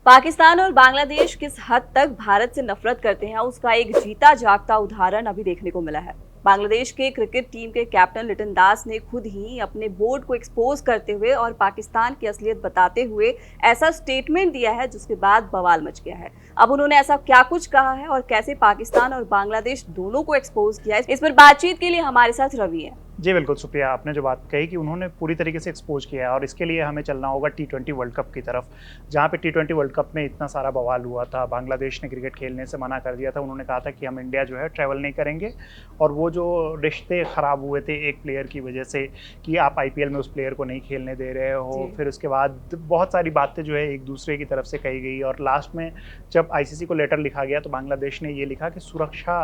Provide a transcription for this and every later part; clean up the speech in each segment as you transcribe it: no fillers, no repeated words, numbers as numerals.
पाकिस्तान और बांग्लादेश किस हद तक भारत से नफरत करते हैं उसका एक जीता जागता उदाहरण अभी देखने को मिला है। बांग्लादेश के क्रिकेट टीम के कैप्टन लिटन दास ने खुद ही अपने बोर्ड को एक्सपोज करते हुए और पाकिस्तान की असलियत बताते हुए ऐसा स्टेटमेंट दिया है जिसके बाद बवाल मच गया है। अब उन्होंने ऐसा क्या कुछ कहा है और कैसे पाकिस्तान और बांग्लादेश दोनों को एक्सपोज किया है, इस पर बातचीत के लिए हमारे साथ रवि है। जी बिल्कुल सुप्रिया, आपने जो बात कही कि उन्होंने पूरी तरीके से एक्सपोज किया है और इसके लिए हमें चलना होगा T20 वर्ल्ड कप की तरफ, जहाँ पे T20 वर्ल्ड कप में इतना सारा बवाल हुआ था। बांग्लादेश ने क्रिकेट खेलने से मना कर दिया था। उन्होंने कहा था कि हम इंडिया जो है ट्रैवल नहीं करेंगे और वो जो रिश्ते ख़राब हुए थे एक प्लेयर की वजह से कि आप IPL में उस प्लेयर को नहीं खेलने दे रहे हो, फिर उसके बाद बहुत सारी बातें जो है एक दूसरे की तरफ से कही गई और लास्ट में जब ICC को लेटर लिखा गया तो बांग्लादेश ने ये लिखा कि सुरक्षा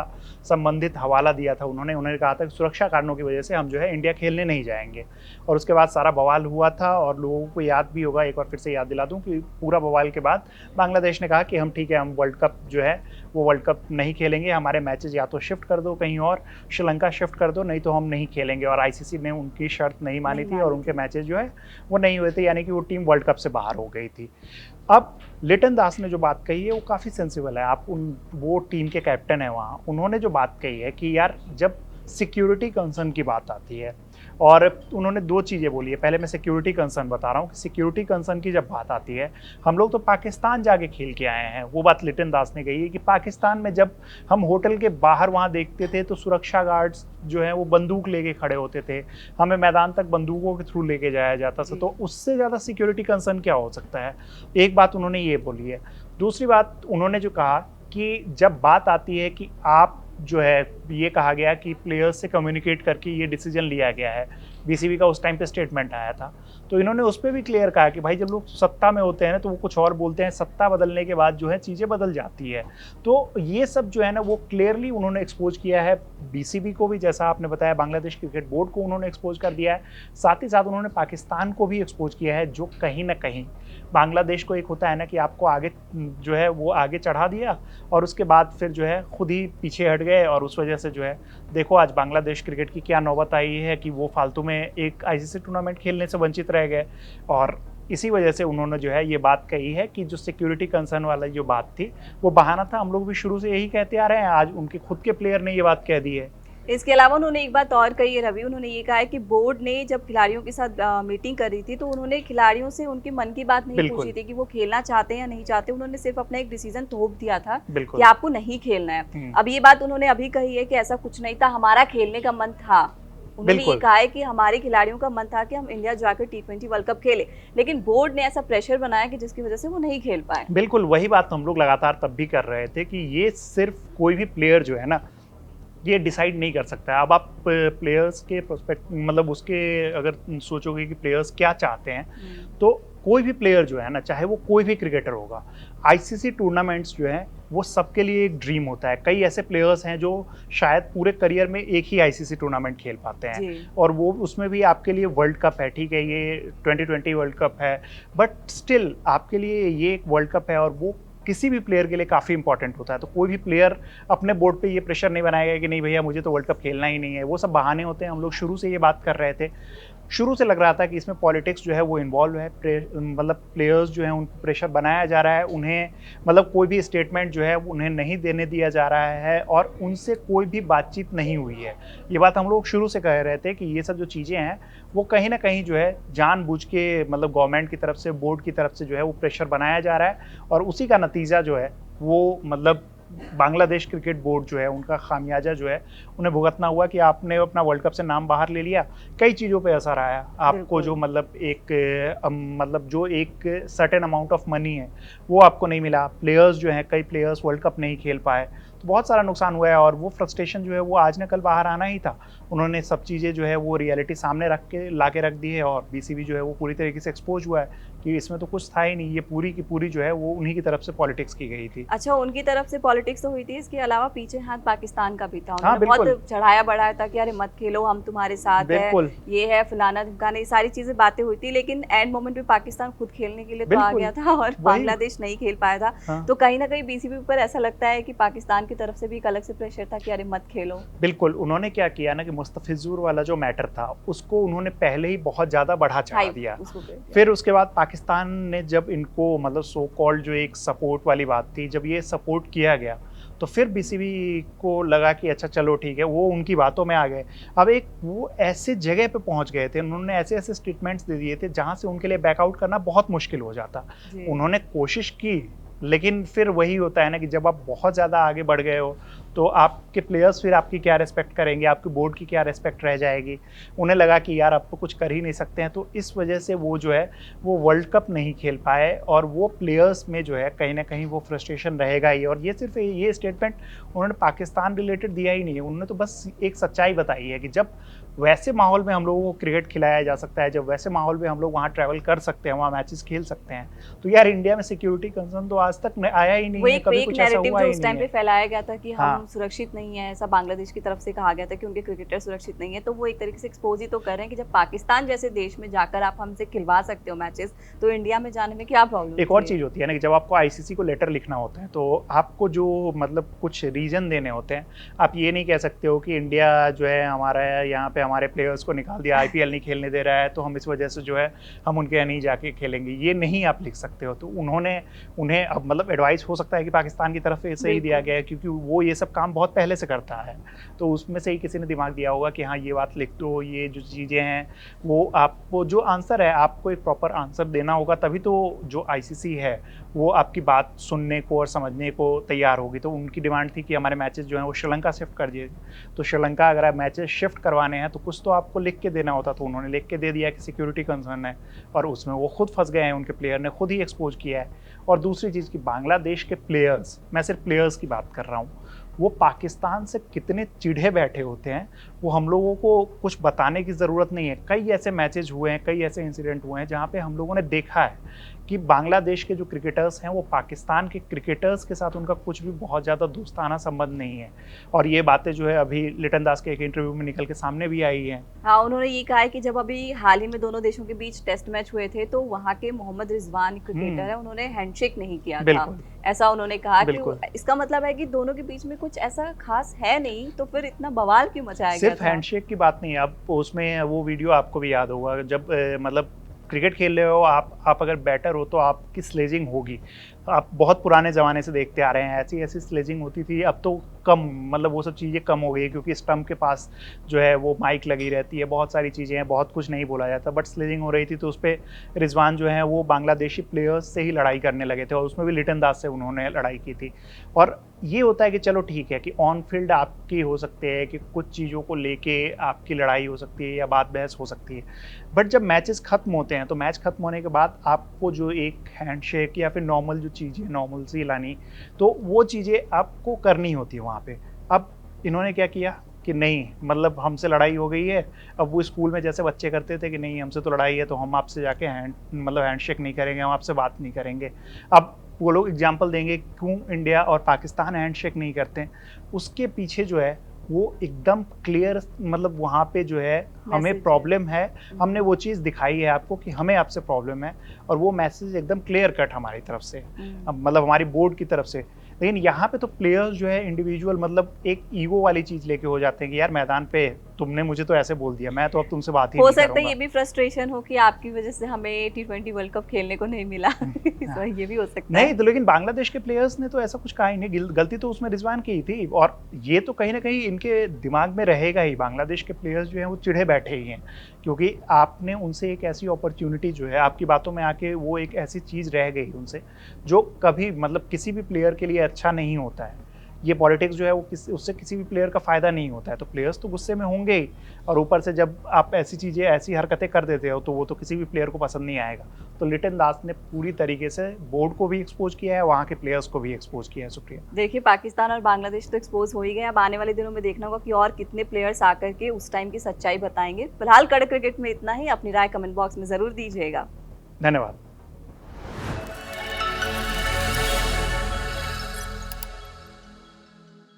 संबंधित हवाला दिया था। उन्होंने कहा था कि सुरक्षा कारणों की वजह से हम जो है इंडिया खेलने नहीं जाएंगे और उसके बाद सारा बवाल हुआ था। और लोगों को याद भी होगा, एक बार फिर से याद दिला दूं कि पूरा बवाल के बाद बांग्लादेश ने कहा कि हम ठीक है, हम वर्ल्ड कप जो है वो वर्ल्ड कप नहीं खेलेंगे, हमारे मैचेस या तो शिफ्ट कर दो कहीं और, श्रीलंका शिफ्ट कर दो, नहीं तो हम नहीं खेलेंगे। और ICC ने उनकी शर्त नहीं मानी थी और उनके मैचेस जो है वो नहीं हुए थे, यानी कि वो टीम वर्ल्ड कप से बाहर हो गई थी। अब लिटन दास ने जो बात कही है वो काफ़ी सेंसिबल है। आप वो टीम के कैप्टन है वहाँ, उन्होंने जो बात कही है कि यार जब सिक्योरिटी कंसर्न की बात आती है, और उन्होंने दो चीज़ें बोली है। पहले मैं सिक्योरिटी कंसर्न बता रहा हूँ कि सिक्योरिटी कंसर्न की जब बात आती है, हम लोग तो पाकिस्तान जाके खेल के आए हैं। वो बात लिटन दास ने कही है कि पाकिस्तान में जब हम होटल के बाहर वहाँ देखते थे तो सुरक्षा गार्ड्स जो है वो बंदूक लेके खड़े होते थे, हमें मैदान तक बंदूकों के थ्रू लेके जाया जाता था। तो उससे ज़्यादा सिक्योरिटी कंसर्न क्या हो सकता है? एक बात उन्होंने ये बोली है। दूसरी बात उन्होंने जो कहा कि जब बात आती है कि आप जो है, ये कहा गया कि प्लेयर्स से कम्युनिकेट करके ये डिसीजन लिया गया है, BCB का उस टाइम पे स्टेटमेंट आया था, तो इन्होंने उस पर भी क्लियर कहा कि भाई जब लोग सत्ता में होते हैं ना तो वो कुछ और बोलते हैं, सत्ता बदलने के बाद जो है चीज़ें बदल जाती है। तो ये सब जो है ना वो क्लियरली उन्होंने एक्सपोज किया है। BCB को भी, जैसा आपने बताया, बांग्लादेश क्रिकेट बोर्ड को उन्होंने एक्सपोज कर दिया है। साथ ही साथ उन्होंने पाकिस्तान को भी एक्सपोज किया है, जो कहीं ना कहीं बांग्लादेश को एक होता है ना कि आपको आगे जो है वो आगे चढ़ा दिया और उसके बाद फिर जो है खुद ही पीछे हट गए। और उस वजह से जो है देखो आज बांग्लादेश क्रिकेट की क्या नौबत आई है कि वो फालतू में एक ICC टूर्नामेंट खेलने से वंचित रह गए। और इसी वजह से उन्होंने जो है ये बात कही है कि जो सिक्योरिटी कंसर्न वाला जो बात थी वो बहाना था। हम लोग भी शुरू से यही कहते आ रहे हैं, आज उनके खुद के प्लेयर ने ये बात कह दी है। इसके अलावा उन्होंने एक बात और कही है रवि, उन्होंने ये कहा है कि बोर्ड ने जब खिलाड़ियों के साथ मीटिंग कर रही थी तो उन्होंने खिलाड़ियों से उनके मन की बात नहीं पूछी थी कि वो खेलना चाहते हैं या नहीं चाहते। उन्होंने सिर्फ अपना एक डिसीजन थोप दिया था कि आपको नहीं खेलना है। अब ये बात उन्होंने अभी कही है कि ऐसा कुछ नहीं था, हमारा खेलने का मन था। उन्होंने ये कहा है कि हमारे खिलाड़ियों का मन था कि हम इंडिया जाकर T20 वर्ल्ड कप खेले, लेकिन बोर्ड ने ऐसा प्रेशर बनाया कि जिसकी वजह से वो नहीं खेल पाए। बिल्कुल वही बात हम लोग लगातार तब भी कर रहे थे कि ये सिर्फ कोई भी प्लेयर जो है ना ये डिसाइड नहीं कर सकता है। अब आप प्लेयर्स के प्रोस्पेक्ट मतलब उसके अगर सोचोगे कि प्लेयर्स क्या चाहते हैं, तो कोई भी प्लेयर जो है ना, चाहे वो कोई भी क्रिकेटर होगा, ICC टूर्नामेंट्स जो है वो सबके लिए एक ड्रीम होता है। कई ऐसे प्लेयर्स हैं जो शायद पूरे करियर में एक ही ICC टूर्नामेंट खेल पाते हैं और वो उसमें भी आपके लिए वर्ल्ड कप है, ठीक है, ये 2020 वर्ल्ड कप है, बट स्टिल आपके लिए ये एक वर्ल्ड कप है और वो किसी भी प्लेयर के लिए काफ़ी इंपॉर्टेंट होता है। तो कोई भी प्लेयर अपने बोर्ड पे ये प्रेशर नहीं बनाएगा कि नहीं भैया मुझे तो वर्ल्ड कप खेलना ही नहीं है। वो सब बहाने होते हैं। हम लोग शुरू से ये बात कर रहे थे, शुरू से लग रहा था कि इसमें पॉलिटिक्स जो है वो इन्वॉल्व है। मतलब प्लेयर्स जो हैं उन प्रेशर बनाया जा रहा है, उन्हें मतलब कोई भी स्टेटमेंट जो है उन्हें नहीं देने दिया जा रहा है और उनसे कोई भी बातचीत नहीं हुई है। ये बात हम लोग शुरू से कह रहे थे कि ये सब जो चीज़ें हैं वो कहीं ना कहीं जो है जानबूझ के मतलब गवर्नमेंट की तरफ से, बोर्ड की तरफ से जो है वो प्रेशर बनाया जा रहा है और उसी का नतीजा जो है वो मतलब बांग्लादेश क्रिकेट बोर्ड जो है उनका खामियाजा जो है उन्हें भुगतना हुआ कि आपने अपना वर्ल्ड कप से नाम बाहर ले लिया। कई चीज़ों पे असर आया आपको, जो मतलब मतलब जो एक सर्टेन अमाउंट ऑफ मनी है वो आपको नहीं मिला। प्लेयर्स जो हैं, कई प्लेयर्स वर्ल्ड कप नहीं खेल पाए, तो बहुत सारा नुकसान हुआ है और वो फ्रस्ट्रेशन जो है वो आज न कल बाहर आना ही था। उन्होंने सब चीज़ें जो है वो रियलिटी सामने ला के रख दी है और BCB जो है वो पूरी तरीके से एक्सपोज हुआ है कि इसमें तो कुछ था ही नहीं, ये पूरी की पूरी जो है वो उन्हीं की तरफ से पॉलिटिक्स की गई थी। अच्छा, उनकी तरफ से पॉलिटिक्स तो हुई थी, इसके अलावा पीछे हाथ पाकिस्तान का भी था। उन्होंने बहुत चढ़ाया बढ़ाया था कि अरे मत खेलो, हम तुम्हारे साथ है, ये है फलाना ढिमकाना, ये सारी चीजें बातें हुई थी। लेकिन एंड मोमेंट पे पाकिस्तान खुद खेलने के लिए तो आ गया था और बांग्लादेश नहीं खेल पाया था। तो कहीं ना कहीं BCB पर ऐसा लगता है कि पाकिस्तान की तरफ से भी एक अलग से प्रेशर था कि अरे मत खेलो। बिल्कुल, उन्होंने क्या किया ना कि मुस्तफिजुर वाला जो मैटर था उसको उन्होंने पहले ही बहुत ज़्यादा बढ़ा चढ़ा हाइप दिया। उसको कर दिया। फिर उसके बाद पाकिस्तान ने जब इनको मतलब सो कॉल्ड जो एक सपोर्ट वाली बात थी, जब ये सपोर्ट किया गया तो फिर बीसीबी को लगा कि अच्छा चलो ठीक है, वो उनकी बातों में आ गए। अब एक वो ऐसे जगह पे पहुंच गए थे, उन्होंने ऐसे-ऐसे स्टेटमेंट्स दे दिए थे जहां से उनके लिए बैकआउट करना बहुत मुश्किल हो जाता। जी। उन्होंने कोशिश की, लेकिन फिर वही होता है ना कि जब आप बहुत ज़्यादा आगे बढ़ गए हो तो आपके प्लेयर्स फिर आपकी क्या रिस्पेक्ट करेंगे, आपके बोर्ड की क्या रिस्पेक्ट रह जाएगी। उन्हें लगा कि यार अब तो कुछ कर ही नहीं सकते हैं, तो इस वजह से वो जो है वो वर्ल्ड कप नहीं खेल पाए और वो प्लेयर्स में जो है कहीं ना कहीं वो फ्रस्ट्रेशन रहेगा ही। और ये सिर्फ ये स्टेटमेंट उन्होंने पाकिस्तान रिलेटेड दिया ही नहीं है, उन्होंने तो बस एक सच्चाई बताई है कि जब वैसे माहौल में हम लोगों को क्रिकेट खिलाया जा सकता है, जब वैसे माहौल में हम लोग वहाँ ट्रैवल कर सकते हैं, वहाँ मैचेस खेल सकते हैं, तो यार इंडिया में सिक्योरिटी कंसर्न तो आज तक आया ही नहीं वो है, एक कभी फेक कुछ ऐसा नैरेटिव हुआ जो ही उस टाइम नहीं पे है। फैलाया गया था कि हम हाँ। सुरक्षित नहीं है, ऐसा बांग्लादेश की तरफ से कहा गया था कि उनके क्रिकेटर सुरक्षित नहीं है, तो वो एक तरीके से एक्सपोज ही तो कर रहे हैं कि जब पाकिस्तान जैसे देश में जाकर आप हमसे खिलवा सकते हो मैचेस, तो इंडिया में जाने में क्या प्रॉब्लम? एक और चीज़ होती है ना कि जब आपको आईसीसी को लेटर लिखना होता है तो आपको जो मतलब कुछ रीजन देने होते हैं, आप ये नहीं कह सकते हो कि इंडिया जो है हमारा यहाँ पे हमारे प्लेयर्स को निकाल दिया, आईपीएल नहीं खेलने दे रहा है तो हम इस वजह से जो है हम उनके यहाँ नहीं जाके खेलेंगे, ये नहीं आप लिख सकते हो। तो उन्हें अब मतलब एडवाइस हो सकता है कि पाकिस्तान की तरफ से ही दिया गया है, क्योंकि वो ये सब काम बहुत पहले से करता है, तो उसमें से ही किसी ने दिमाग दिया होगा कि हाँ ये बात लिख दो, ये जो चीज़ें हैं वो आपको जो आंसर है आपको एक प्रॉपर आंसर देना होगा, तभी तो जो आईसीसी है वो आपकी बात सुनने को और समझने को तैयार होगी। तो उनकी डिमांड थी कि हमारे मैचेस जो हैं वो श्रीलंका शिफ्ट कर दिए, तो श्रीलंका अगर आप मैचेस शिफ्ट करवाने हैं तो कुछ तो आपको लिख के देना होता, तो उन्होंने लिख के दे दिया कि सिक्योरिटी कंसर्न है, और उसमें वो खुद फंस गए हैं, उनके प्लेयर ने खुद ही एक्सपोज किया है। और दूसरी चीज़ कि बांग्लादेश के प्लेयर्स, मैं सिर्फ प्लेयर्स की बात कर रहा हूँ, वो पाकिस्तान से कितने चिढ़े बैठे होते हैं वो हम लोगों को कुछ बताने की ज़रूरत नहीं है। कई ऐसे मैचेज हुए हैं, कई ऐसे इंसिडेंट हुए हैं जहाँ पे हम लोगों ने देखा है कि बांग्लादेश के जो क्रिकेटर्स हैं वो पाकिस्तान के क्रिकेटर्स के साथ उनका कुछ भी बहुत ज़्यादा दोस्ताना संबंध नहीं है, और ये बातें जो है अभी लिटन दास के एक इंटरव्यू में निकल के सामने भी आई हैं। हाँ, उन्होंने ये कहा है कि जब अभी हाल ही में दोनों देशों के बीच टेस्ट मैच हुए थे तो वहाँ के मोहम्मद रिजवान क्रिकेटर है, उन्होंने हैंडशेक नहीं किया था, बिल्कुल। ऐसा उन्होंने कहा कि बिल्कुल। इसका मतलब है कि दोनों के बीच में कुछ ऐसा खास है नहीं, तो फिर इतना बवाल क्यों मचाया गया सिर्फ था? हैंडशेक की बात नहीं है, अब उसमें वो वीडियो आपको भी याद होगा जब मतलब क्रिकेट खेल रहे हो आप अगर बैटर हो तो आपकी स्लेजिंग होगी, आप बहुत पुराने ज़माने से देखते आ रहे हैं ऐसी ऐसी स्लेजिंग होती थी। अब तो कम मतलब वो सब चीज़ें कम हो गई है, क्योंकि स्टंप के पास जो है वो माइक लगी रहती है, बहुत सारी चीज़ें हैं, बहुत कुछ नहीं बोला जाता, बट स्लेजिंग हो रही थी तो उस पर रिजवान जो है वो बांग्लादेशी प्लेयर्स से ही लड़ाई करने लगे थे, और उसमें भी लिटन दास से उन्होंने लड़ाई की थी। और ये होता है कि चलो ठीक है कि ऑन फील्ड आपकी हो सकते हैं कि कुछ चीज़ों को लेके आपकी लड़ाई हो सकती है या बात बहस हो सकती है, बट जब मैचेस खत्म होते हैं तो मैच खत्म होने के बाद आपको जो एक हैंडशेक या फिर नॉर्मल जो चीज़ें नॉर्मल सी लानी, तो वो चीज़ें आपको करनी होती है वहाँ पे। अब इन्होंने क्या किया कि नहीं मतलब हमसे लड़ाई हो गई है, अब वो स्कूल में जैसे बच्चे करते थे कि नहीं हमसे तो लड़ाई है तो हम आपसे जाके हैंडशेक नहीं करेंगे, हम आपसे बात नहीं करेंगे। अब वो लोग एग्जाम्पल देंगे क्यों इंडिया और पाकिस्तान हैंडशेक नहीं करते, उसके पीछे जो है वो एकदम क्लियर मतलब वहाँ पे जो है हमें प्रॉब्लम है, हमने वो चीज़ दिखाई है आपको कि हमें आपसे प्रॉब्लम है, और वो मैसेज एकदम क्लियर कट हमारी तरफ से, मतलब हमारी बोर्ड की तरफ से। लेकिन यहाँ पे तो प्लेयर्स जो है इंडिविजुअल मतलब एक ईगो वाली चीज़ लेके हो जाते हैं कि यार मैदान पे तुमने मुझे तो ऐसे बोल दिया, मैं तो अब तुमसे बात ही नहीं करूंगा। हो सकता है ये भी फ्रस्ट्रेशन हो कि आपकी वजह से हमें T20 वर्ल्ड कप खेलने को नहीं मिला। तो ये भी हो सकता है। नहीं तो लेकिन बांग्लादेश के प्लेयर्स ने तो ऐसा कुछ कहा ही नहीं, गलती तो उसमें रिजवान की ही थी, और ये तो कहीं ना कहीं इनके दिमाग में रहेगा ही। बांग्लादेश के प्लेयर्स जो हैं वो चिढ़े बैठे ही हैं, क्योंकि आपने उनसे एक ऐसी अपॉर्चुनिटी जो है आपकी बातों में आके वो एक ऐसी चीज़ रह गई उनसे जो कभी मतलब किसी भी प्लेयर के लिए अच्छा नहीं होता है। ये पॉलिटिक्स जो है वो उससे किसी भी प्लेयर का फ़ायदा नहीं होता है, तो प्लेयर्स तो गुस्से में होंगे ही, और ऊपर से जब आप ऐसी चीज़ें ऐसी हरकतें कर देते हो तो वो तो किसी भी प्लेयर को पसंद नहीं आएगा। तो लिटन दास ने पूरी तरीके से बोर्ड को भी एक्सपोज किया है, वहाँ के प्लेयर्स को भी एक्सपोज किया है। सुप्रिया, देखिए पाकिस्तान और बांग्लादेश तो एक्सपोज हो ही गए, अब आने वाले दिनों में देखना होगा कि और कितने प्लेयर्स आकर के उस टाइम की सच्चाई बताएंगे। फिलहाल कड़क क्रिकेट में इतना ही, अपनी राय कमेंट बॉक्स में ज़रूर दीजिएगा। धन्यवाद।